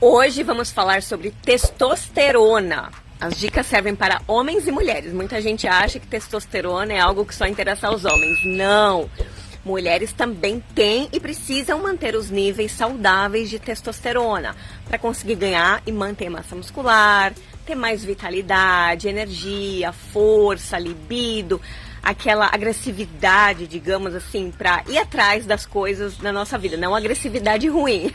Hoje vamos falar sobre testosterona. As dicas servem para homens e mulheres. Muita gente acha que testosterona é algo que só interessa aos homens. Não! Mulheres também têm e precisam manter os níveis saudáveis de testosterona para conseguir ganhar e manter massa muscular, ter mais vitalidade, energia, força, libido, aquela agressividade, digamos assim, para ir atrás das coisas na nossa vida. Não agressividade ruim,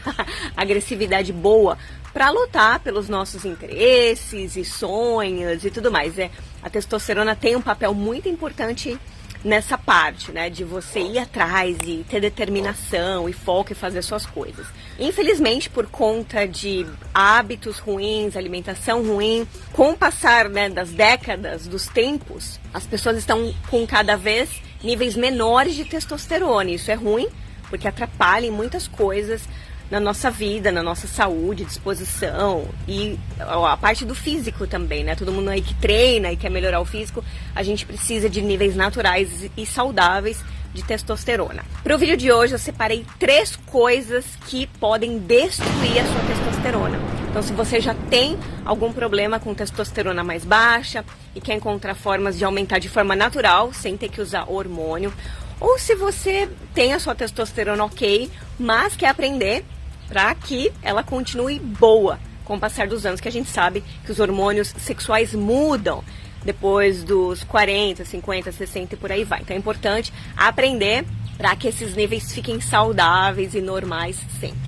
agressividade boa para lutar pelos nossos interesses e sonhos e tudo mais. A testosterona tem um papel muito importante nessa parte, né, de você ir atrás e ter determinação e foco e fazer suas coisas. Infelizmente, por conta de hábitos ruins, alimentação ruim, com o passar, né, das décadas, dos tempos, as pessoas estão com cada vez níveis menores de testosterona. Isso é ruim, porque atrapalha em muitas coisas na nossa vida, na nossa saúde, disposição e a parte do físico também, né? Todo mundo aí que treina e quer melhorar o físico, a gente precisa de níveis naturais e saudáveis de testosterona. Para o vídeo de hoje eu separei 3 coisas que podem destruir a sua testosterona. Então, se você já tem algum problema com testosterona mais baixa e quer encontrar formas de aumentar de forma natural, sem ter que usar hormônio, ou se você tem a sua testosterona ok, mas quer aprender para que ela continue boa com o passar dos anos, que a gente sabe que os hormônios sexuais mudam depois dos 40, 50, 60 e por aí vai. Então é importante aprender para que esses níveis fiquem saudáveis e normais sempre.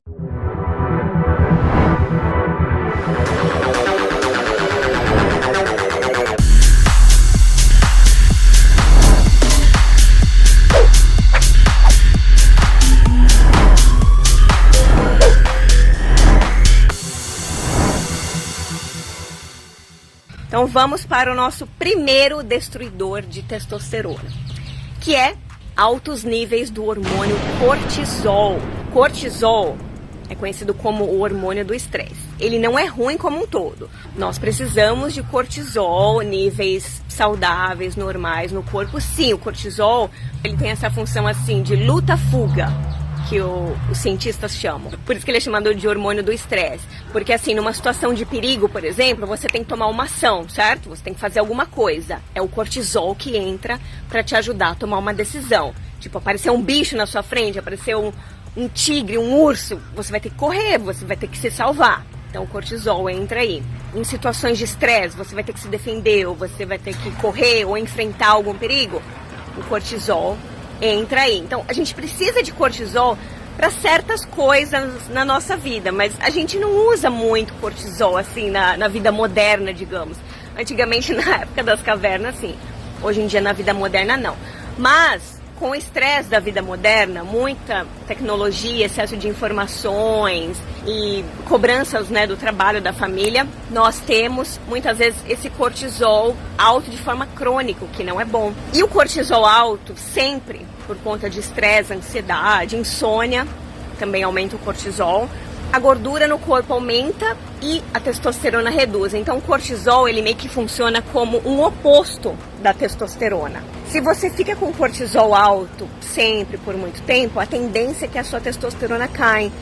Então vamos para o nosso primeiro destruidor de testosterona, que é altos níveis do hormônio cortisol. Cortisol é conhecido como o hormônio do estresse. Ele não é ruim como um todo. Nós precisamos de cortisol, níveis saudáveis, normais no corpo. Sim, o cortisol ele tem essa função assim de luta-fuga, que os cientistas chamam. Por isso que ele é chamado de hormônio do estresse. Porque assim, numa situação de perigo, por exemplo, você tem que tomar uma ação, certo? Você tem que fazer alguma coisa. É o cortisol que entra para te ajudar a tomar uma decisão. Tipo, aparecer um bicho na sua frente, aparecer um tigre, um urso, você vai ter que correr, você vai ter que se salvar. Então o cortisol entra aí. Em situações de estresse, você vai ter que se defender, ou você vai ter que correr ou enfrentar algum perigo. O cortisol entra aí. Então, a gente precisa de cortisol para certas coisas na nossa vida, mas a gente não usa muito cortisol assim na vida moderna, digamos. Antigamente, na época das cavernas, sim. Hoje em dia, na vida moderna, não. Mas, com o estresse da vida moderna, muita tecnologia, excesso de informações e cobranças, né, do trabalho da família, nós temos muitas vezes esse cortisol alto de forma crônica, o que não é bom. E o cortisol alto, sempre por conta de estresse, ansiedade, insônia, também aumenta o cortisol. A gordura no corpo aumenta e a testosterona reduz. Então o cortisol ele meio que funciona como um oposto da testosterona. Se você fica com cortisol alto sempre por muito tempo, a tendência é que a sua testosterona caia.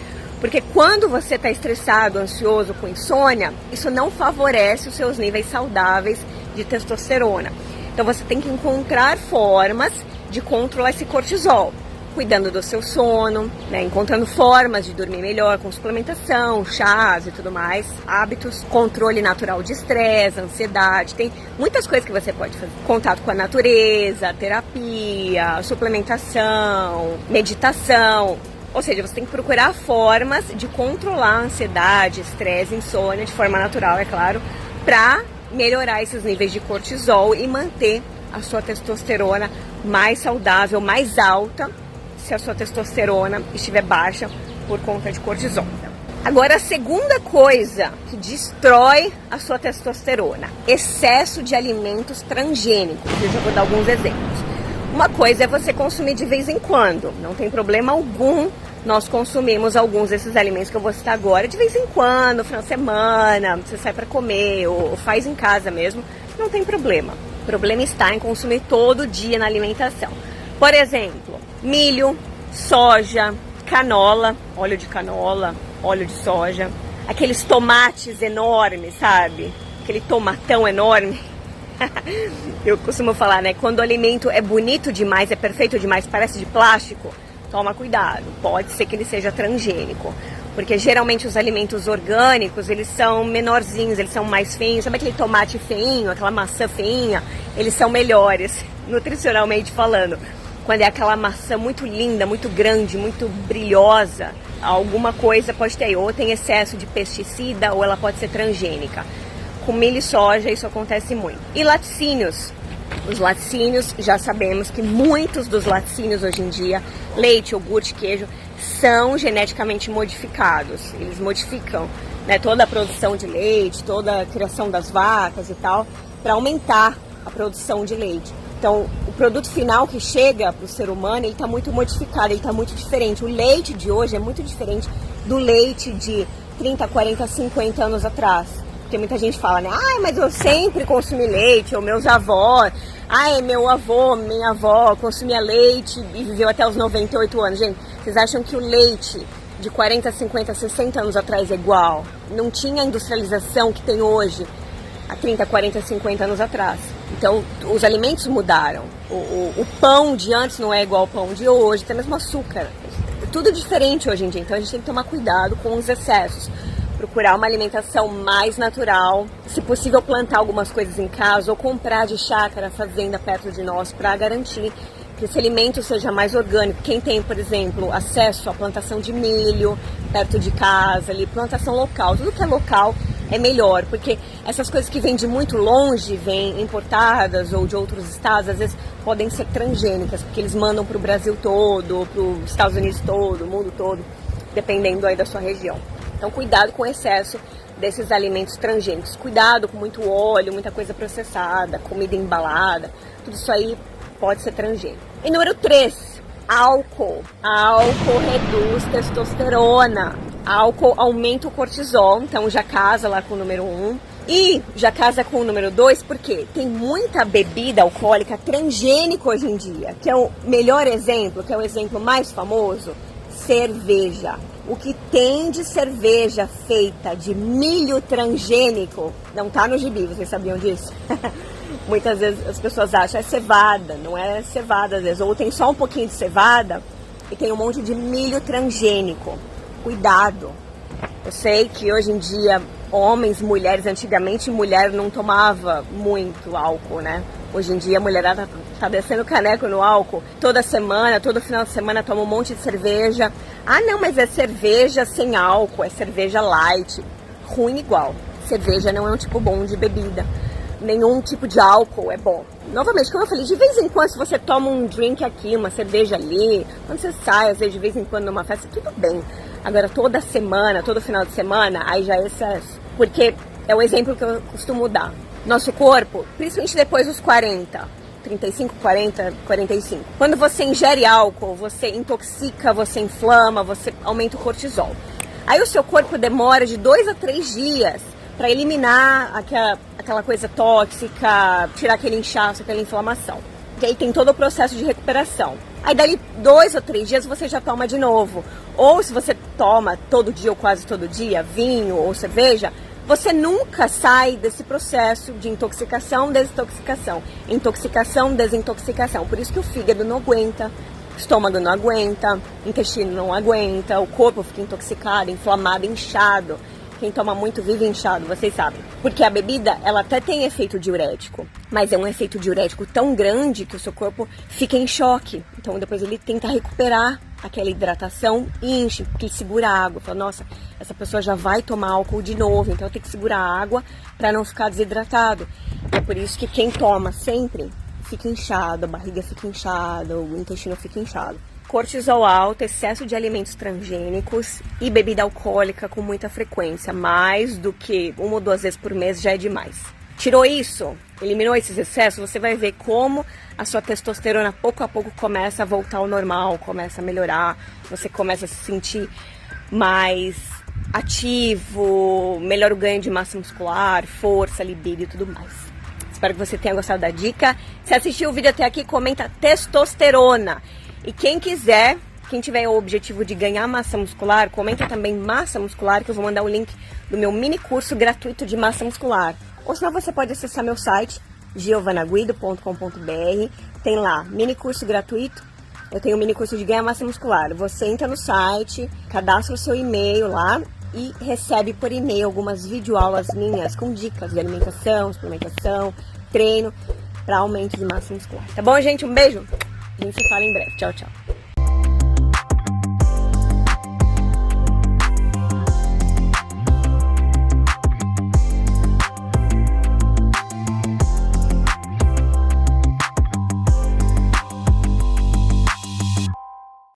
Porque quando você está estressado, ansioso, com insônia, isso não favorece os seus níveis saudáveis de testosterona. Então você tem que encontrar formas de controlar esse cortisol. Cuidando do seu sono, né, encontrando formas de dormir melhor com suplementação, chás e tudo mais, hábitos, controle natural de estresse, ansiedade, tem muitas coisas que você pode fazer. Contato com a natureza, terapia, suplementação, meditação. Ou seja, você tem que procurar formas de controlar a ansiedade, estresse, insônia de forma natural, é claro, para melhorar esses níveis de cortisol e manter a sua testosterona mais saudável, mais alta, se a sua testosterona estiver baixa por conta de cortisol. Agora, a segunda coisa que destrói a sua testosterona, excesso de alimentos transgênicos. Eu já vou dar alguns exemplos. Uma coisa é você consumir de vez em quando, não tem problema algum. Nós consumimos alguns desses alimentos que eu vou citar agora de vez em quando, final de semana, você sai para comer ou faz em casa mesmo, não tem problema. O problema está em consumir todo dia na alimentação. Por exemplo, milho, soja, canola, óleo de soja, aqueles tomates enormes, sabe? Aquele tomatão enorme. Eu costumo falar, né? Quando o alimento é bonito demais, é perfeito demais, parece de plástico, toma cuidado. Pode ser que ele seja transgênico. Porque geralmente os alimentos orgânicos, eles são menorzinhos, eles são mais feinhos. Sabe aquele tomate feinho, aquela maçã feinha? Eles são melhores, nutricionalmente falando. Quando é aquela maçã muito linda, muito grande, muito brilhosa, alguma coisa pode ter. Ou tem excesso de pesticida, ou ela pode ser transgênica. Com milho e soja isso acontece muito. E laticínios. Os laticínios, já sabemos que muitos dos laticínios hoje em dia, leite, iogurte, queijo, são geneticamente modificados. Eles modificam, né, toda a produção de leite, toda a criação das vacas e tal, para aumentar a produção de leite. Então, o produto final que chega para o ser humano, ele está muito modificado, ele está muito diferente. O leite de hoje é muito diferente do leite de 30, 40, 50 anos atrás. Porque muita gente fala, né? Ai, mas eu sempre consumi leite, ou meus avós. Ai, meu avô, minha avó consumia leite e viveu até os 98 anos. Gente, vocês acham que o leite de 40, 50, 60 anos atrás é igual? Não tinha a industrialização que tem hoje, há 30, 40, 50 anos atrás. Então, os alimentos mudaram. O pão de antes não é igual ao pão de hoje, tem mesmo açúcar. É tudo diferente hoje em dia. Então, a gente tem que tomar cuidado com os excessos. Procurar uma alimentação mais natural, se possível plantar algumas coisas em casa ou comprar de chácara, fazenda perto de nós para garantir que esse alimento seja mais orgânico. Quem tem, por exemplo, acesso à plantação de milho perto de casa, ali, plantação local, tudo que é local é melhor, porque essas coisas que vêm de muito longe, vêm importadas ou de outros estados, às vezes podem ser transgênicas, porque eles mandam para o Brasil todo, para os Estados Unidos todo, o mundo todo, dependendo aí da sua região. Então, cuidado com o excesso desses alimentos transgênicos. Cuidado com muito óleo, muita coisa processada, comida embalada. Tudo isso aí pode ser transgênico. E número 3, álcool. Álcool reduz testosterona. Álcool aumenta o cortisol. Então, já casa lá com o número 1. E já casa com o número 2 porque tem muita bebida alcoólica transgênica hoje em dia. Que é o melhor exemplo, que é o exemplo mais famoso, cerveja. O que tem de cerveja feita de milho transgênico não tá no gibi, vocês sabiam disso? Muitas vezes as pessoas acham é cevada, não é cevada às vezes. Ou tem só um pouquinho de cevada e tem um monte de milho transgênico. Cuidado! Eu sei que hoje em dia, homens, mulheres, antigamente mulher não tomava muito álcool, né? Hoje em dia a mulherada tá descendo caneco no álcool. Toda semana, todo final de semana toma um monte de cerveja. Ah não, mas é cerveja sem álcool, é cerveja light. Ruim igual. Cerveja não é um tipo bom de bebida. Nenhum tipo de álcool é bom. Novamente, como eu falei, de vez em quando se você toma um drink aqui, uma cerveja ali, quando você sai, às vezes de vez em quando numa festa, tudo bem. Agora toda semana, todo final de semana, aí já é excesso. Porque é o exemplo que eu costumo dar. Nosso corpo, principalmente depois dos 40, 35, 40, 45. Quando você ingere álcool, você intoxica, você inflama, você aumenta o cortisol. Aí o seu corpo demora de 2 a 3 dias para eliminar aquela coisa tóxica, tirar aquele inchaço, aquela inflamação. E aí tem todo o processo de recuperação. Aí dali 2 ou 3 dias você já toma de novo. Ou se você toma todo dia ou quase todo dia vinho ou cerveja, você nunca sai desse processo de intoxicação, desintoxicação. Intoxicação, desintoxicação. Por isso que o fígado não aguenta, o estômago não aguenta, o intestino não aguenta, o corpo fica intoxicado, inflamado, inchado. Quem toma muito vive inchado, vocês sabem. Porque a bebida, ela até tem efeito diurético, mas é um efeito diurético tão grande que o seu corpo fica em choque. Então depois ele tenta recuperar aquela hidratação e enche, porque ele segura a água. Fala, nossa, essa pessoa já vai tomar álcool de novo, então eu tenho que segurar a água para não ficar desidratado. É por isso que quem toma sempre fica inchado, a barriga fica inchada, o intestino fica inchado. Cortisol alto, excesso de alimentos transgênicos e bebida alcoólica com muita frequência, mais do que 1 ou 2 vezes por mês já é demais. Tirou isso, eliminou esses excessos, você vai ver como a sua testosterona pouco a pouco começa a voltar ao normal, começa a melhorar, você começa a se sentir mais ativo, melhor o ganho de massa muscular, força, libido e tudo mais. Espero que você tenha gostado da dica. Se assistiu o vídeo até aqui, comenta testosterona. E quem quiser Quem tiver o objetivo de ganhar massa muscular, comenta também massa muscular, que eu vou mandar o link do meu mini curso gratuito de massa muscular. Ou senão você pode acessar meu site, giovanaguido.com.br. Tem lá, mini curso gratuito. Eu tenho um mini curso de ganhar massa muscular. Você entra no site, cadastra o seu e-mail lá e recebe por e-mail algumas videoaulas minhas com dicas de alimentação, suplementação, treino para aumento de massa muscular. Tá bom, gente? Um beijo. A gente se fala em breve. Tchau, tchau.